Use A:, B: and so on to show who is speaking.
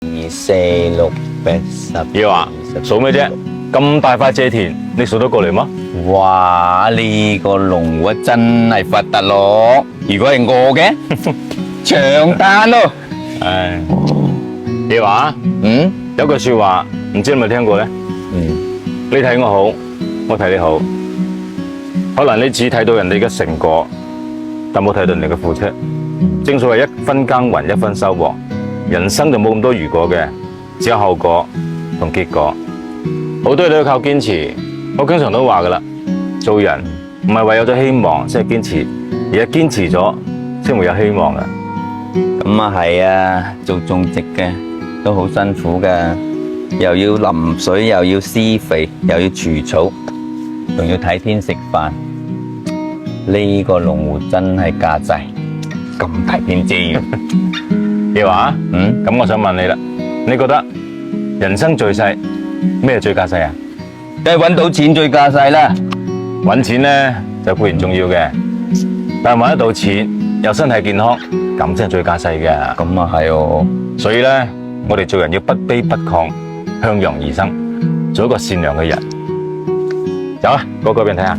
A: 2、4、6、8、10。
B: 要啊，數咩啫？咁大塊蔗田，你數得過嚟嗎？
A: 哇！呢個龍我真係發達咯！如果係我嘅，長單咯。
B: 唉，要啊，
A: 嗯
B: 有句說話，唔知你有冇聽過咧？
A: 嗯，
B: 你睇我好，我睇你好。可能你只睇到人哋嘅成果，但冇睇到人哋嘅付出。正所謂一分耕耘一分收穫，人生就冇咁多如果嘅，只有後果同結果。好多嘢都要靠堅持。我經常都話噶啦，做人唔係為有咗希望先係堅持，而係堅持咗先會有希望嘅。
A: 咁啊係啊，做種植嘅都好辛苦噶，又要淋水，又要施肥，又要除草，仲要睇天食飯。呢個農戶真係家制，咁大片資源。
B: 你話
A: 嗯，
B: 咁我想問你啦，你覺得人生最細咩最架勢啊？
A: 梗係搵到錢最家制啦。
B: 搵錢咧就固然重要嘅，但係搵得到錢又身體健康，咁先係最架勢嘅。
A: 咁啊係哦。
B: 所以咧，我哋做人要不卑不亢，向陽而生，做一個善良嘅人。走啊，過嗰邊睇下。